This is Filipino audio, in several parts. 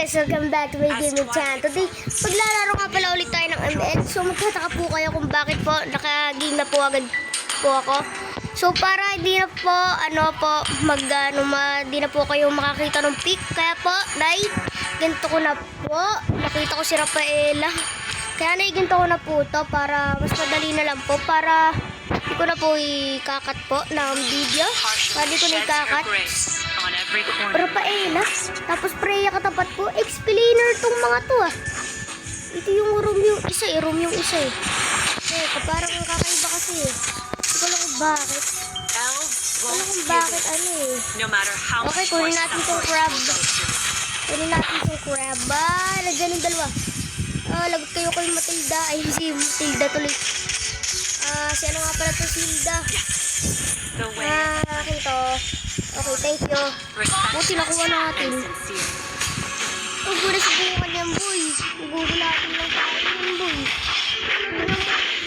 guys, welcome back to my gaming channel. Today, maglalaro nga pala ulit tayo ng ML. So magtataka po kayo kung bakit po naka-game na po agad po ako. So para hindi na po, hindi na po kayo makakita ng pick. Kaya po, ganito ko na po. Nakita ko si Rafaela. Kaya ganito ko na po to para mas madali na lang po. Para hindi ko na po ikakat po ng video. Para di ko na ikakat. Rafaela. Tapos Freya katapat po. Explainer tong mga to ah. Ito yung room yung isa eh. Room yung isa eh. Parang ang kakaiba kasi eh. Hindi ko alam kung bakit. Alam kung bakit Okay, kunin natin itong crab. Kunin natin itong crab. Nandiyan yung dalawa. Lagot kayo kay Matilda. Ay, si Matilda tuloy. Si ano nga pala to, si Hilda. Akin to. Okay, thank you. Buti nakuha natin. Huwag mo na subukan yan, boy. Gugulatin lang tayo yan, boy.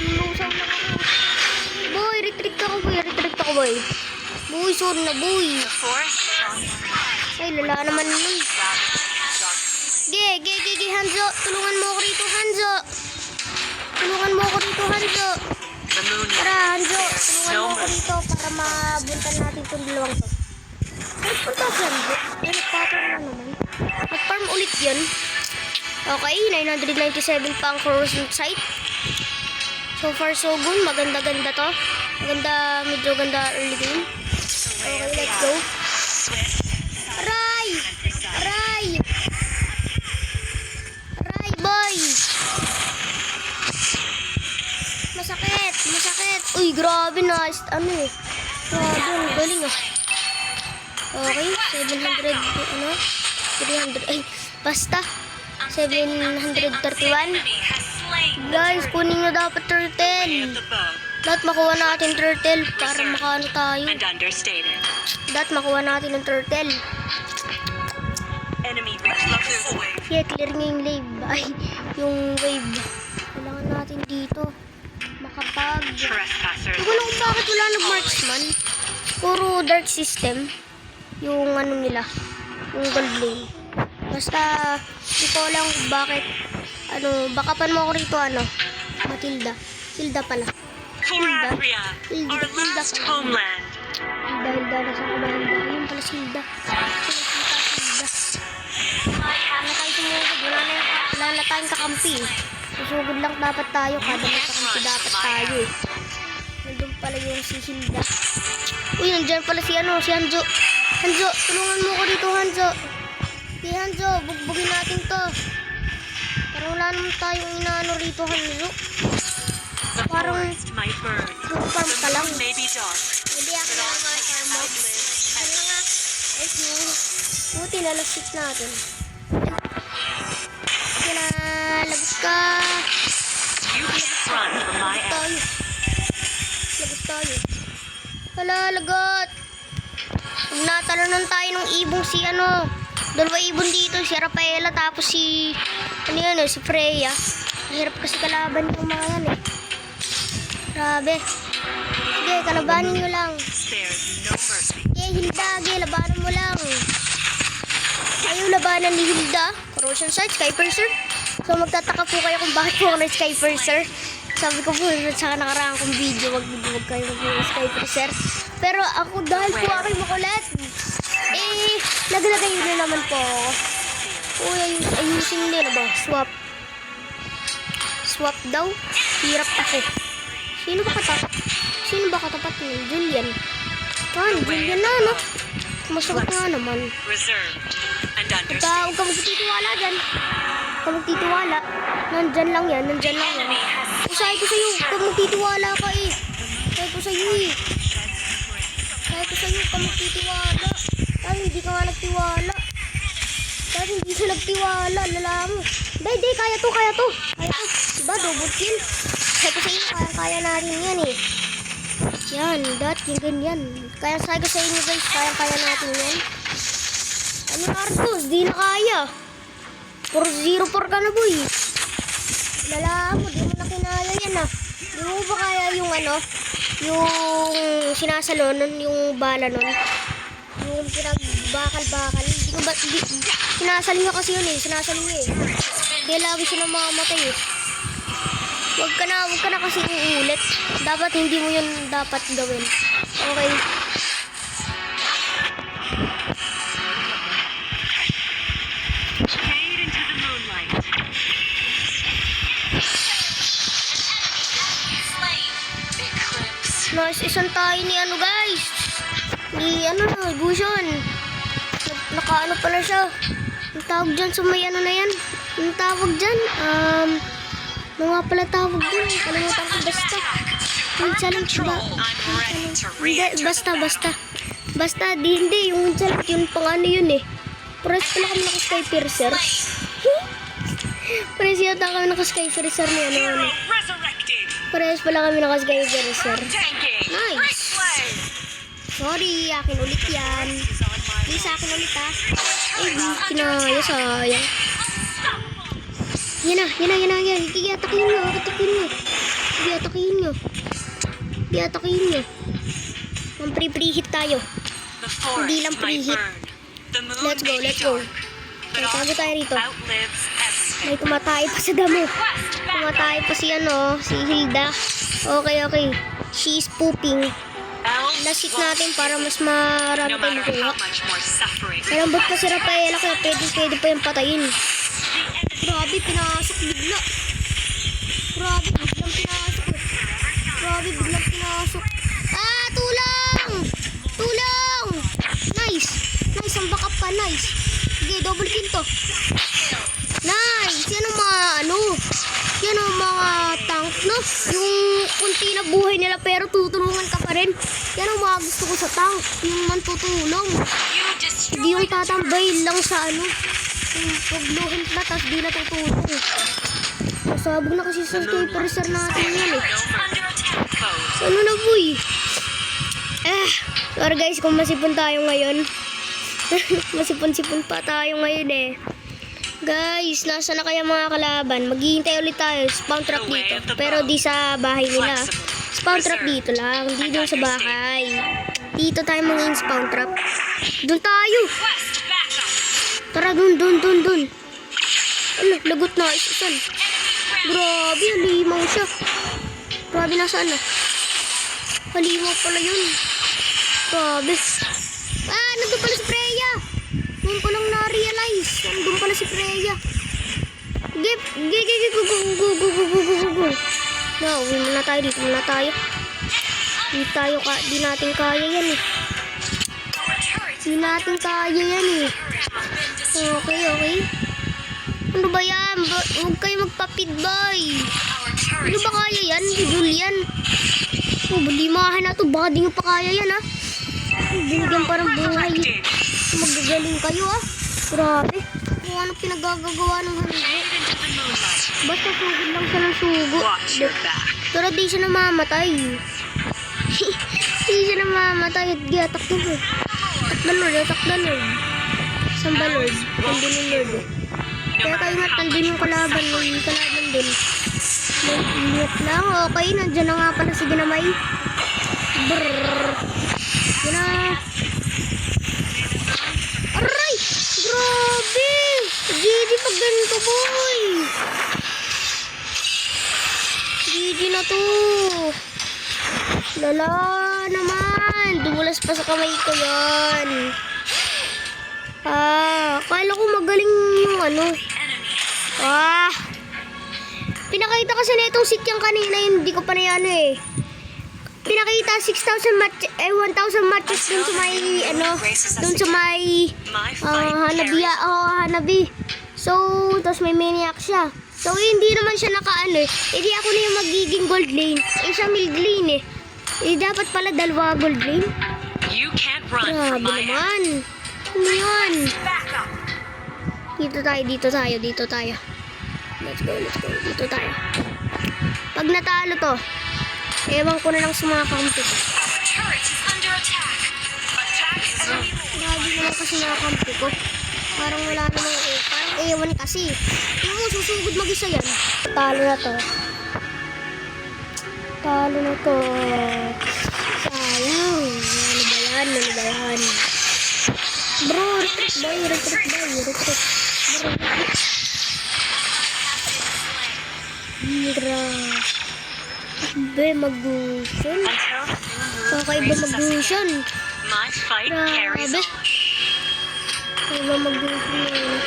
Lulusaw lang ako. Boy, retreat ako, boy. Boy, sorry na, boy. Ay, lala naman nun. Hanzo. Tulungan mo ako rito, Hanzo. Tara, Hanzo. Tulungan mo ako rito para mabuntan natin itong dalawang to. Ay, punta si Hanzo. Ay, nagpaparm na naman. Nag-farm ulit yun. Okay, 997 pa ang corrosion site. So far, so good. Maganda-ganda to. Medyo ganda early game. Okay, let's go. Aray, boy. Masakit. Uy, grabe, nice. Grabe, ang galing ah. Okay, 700, 300, ay, basta. 731. Guys, kunin na dapat turtle. Dapat makuha natin turtle para makaano tayo. Dapat makuha natin ng turtle. Yeah, clear nga yung wave. Ay, yung wave. Kailangan natin dito makapag. Hindi ko alam kung bakit wala nag-marksman. Puro dark system. Yung ano nila. Yung gold lane. Basta, hindi ko alam kung bakit. Bakapan mo ako rito, Matilda. Hilda pala. Hilda nasa homeland. Hilda, nasa homeland. Yun pala si Hilda. Wala na tayong kakampi. Susugod lang dapat tayo. Kada may kakampi dapat tayo eh. Nandun pala yung si Hilda. Uy, nandyan pala si Hanzo. Hanzo, tulungan mo ko dito, Hanzo. Okay, Hanzo, bugbugin natin to. Parang wala naman tayong inaano rito, Hanzo. Parang farm ka lang. Hindi ako lang farm mo. Ano nga? Buti nalasik natin. Lagot ka. Lagot tayo. Hala, lagot. Natalunan tayo ng ibong si dalawa ibon dito, si Rafaela tapos si si Freya. Hirap kasi kalaban yung mga yan eh. Grabe. Sige, kalabanin nyo lang. Hilda, labanan mo lang. Ayaw labanan ni Hilda. Corrosion site, Skyperser. So magtataka po kayo kung bakit po ako na Skyperser. Sabi ko po sa nakaraang kong video, wag kayo mag-Skyperser. Pero ako dahil po ako'y makulit, naglagay na naman po ako. Uy, ayusin nila ba? Swap daw. Hirap ako. Sino ba katapat niyo? Julian. Julian na, Masagot nga naman. Huwag ka magtitiwala dyan. Huwag ka magtitiwala. Nandyan lang yan. Sabi ko sa'yo, huwag ka magtitiwala ka eh. Sabi ko sa'yo, huwag ka magtitiwala. Dahil hindi ka nga nagtiwala. Dahil hindi siya nagtiwala. Lala mo. Hindi, kaya to. Diba, double kill. Sabi ko sa'yo, kaya natin yan eh. Yan, yung ganyan. Kaya sabi ko sa inyo guys, kaya natin yan. Arthos, di na kaya. 4-0-4 ka na, boy. Lala mo, di mo na kinaya yan Di mo ba kaya yung yung sinasalon, yung bala nun? Yung pinagbakal-bakal. Di Sinasaling niya kasi yun eh. Sinasaling niya eh. Kaya lagi siya namamatay eh. Huwag ka na kasi uulit. Dapat hindi mo yun dapat gawin. Okay. Fade into the moonlight. Nice, isang tayo ni ano guys. Ni ano na, Gusion. Nakaano pala siya. Ang tawag dyan sa may ano na yan. Ang tawag dyan. Mga pala tawag dyan. Kalimutan ko basta. Yung challenge ba? Hindi, basta, hindi. Yung challenge, yung pang ano yun eh. Pares pala kami naka-skypiercer. Pares yata kami naka-skypiercer ni ano. Resurrected. Pares pala kami naka-skypiercer. Tanking. Nice. Sorry, akin ulit yan. Please, akin ulit ha. Ay, kinaya, sayang. Yan na. Sige, atakin nyo. Ang pre-preheat tayo. The Hindi lang forest might preheat. burn. The moon Let's go, may be let's go. dark, but Tago tayo rito. outlives everything. May tumatay pa sa damo. Tumatay pa si si Hilda. Okay. She is pooping. Elves Lasit won't natin para give mas in, marami no tayong matter makuha. how much more suffering. Malambot pa si Rafaela kaya pwede pa yung patayin. Grabe, pinasok bigla. Grabe, biglang pinasok. Ah, tulang! Nice, ang backup pa, nice. Sige, double kill to. Nice, yan ang mga tank, no? Yung kunti na buhay nila pero tutulungan ka pa rin. Yan ang mga gusto ko sa tank, yung mantutulong. You Hindi yung destroyed tatambay lang sa yung pagluhin na tapos di natutulong. Masabog na kasi sa sniper natin yan eh. under attack foes. Ano na boy? Sorry guys kung masipon tayo ngayon. Masipon-sipon pa tayo ngayon eh. Guys, nasa na kaya mga kalaban? Maghihintay ulit tayo. Spawn trap dito. Pero di sa bahay nila. Spawn trap dito lang. Hindi doon sa bahay. Dito tayo mag-spawn trap. Doon tayo. Quest backup. Tara, doon. Ano, lagot na. Isan. Grabe, halimaw siya. Grabe, nasaan na? Halimaw pala yun. Grabe. Nandun pala si Freya. Ngayon ko lang na-realize. Nandun pala si Freya. Go. No, uwi muna tayo. Dito muna tayo. Di natin kaya yan eh. Okay. Ano ba yan? Huwag kayo magpapidbay. Ano ba kaya yan? Julian. Bulimahan na to. Baka di nyo pa kaya yan ha. Binigyan parang buhay. Magagaling kayo ah. Grabe. Kung ano pinagagagawa ng handa. Fade into the moonlight. Basta sugod lang siya ng sugo. Watch your back. Pero di siya namamatay. Di siya namamatay. Giyatak nyo eh. Atak na Lord. Saan ba Lord? Nandun yung Lord eh. Kaya kayo nga nandun yung kalaban. May kalaban din. Ingat lang. Okay, nandiyan na nga pala si Ginamay. Brrrr. Yan na. Aray! Grabe! GG pag ganito boy. GG na to. Lala naman. Dumulas pa sa kamay ko yan. Akala ko magaling yung ano. Pinakita kasi na itong sityang kanina yun. Hindi ko pa na yan eh. Pinakita 1,000 matches dun sa may dun sa may Hanabi. So, tapos may maniac siya. So, hindi naman siya naka-ano eh. Hindi ako na yung magiging gold lane. Siya mid lane eh. Dapat pala dalawa gold lane. You can't run Grabe from my hand. naman. Ano yan? Backup. Dito tayo. Let's go. Dito tayo. Pag natalo to, ewan ko na lang sa mga kampi ko. Our turret is under attack. Attack enemy. Grabe naman kasi mga kampi ko. Parang wala namang parang ewan kasi. Yung mo, susugod mag-isa yan. Talo na to. Sayang. Ano ba yan? Bro, retreat. Hira. Be, mag-gusion. Until the new moon Kakaiba raises us mag-gusion. again. My fight carries Grabe. on. Kakaiba mag-gusion.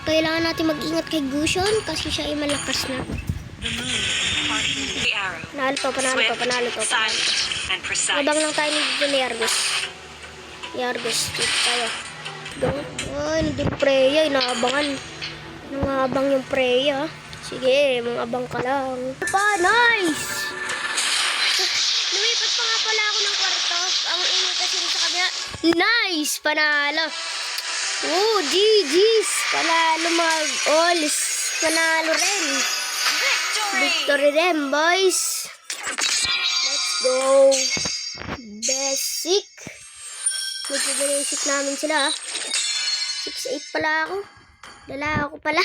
Kailangan natin mag-ingat kay Gusion kasi siya ay malakas na. The moon, the arrow. Panalo to, panalo to, Swift, panalo to. silent, and precise. Abang lang tayo ni Yargos. Yargos, dito tayo. Go. Ay, nandun Freya. Inaabangan. Nangabang yung Freya. Sige, mangabang ka lang. Pa, nice! Lumipat pa nga pala ako ng kwarto. Ang ingay kasi rin sa kabila. Nice! Panalo! Oh, GG's! Panalo mga alls. Panalo rin. Victory rin, boys. Let's go. Basic. Medyo basic namin sila. 6-8 pala ako. Dala ako pala.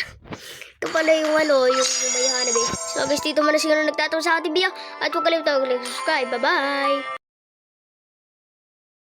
Ito pala yung yung may Hanabi. So guys, dito muna siguro nagtatapos sa ating video. At huwag kalimutan mag-subscribe. Bye-bye!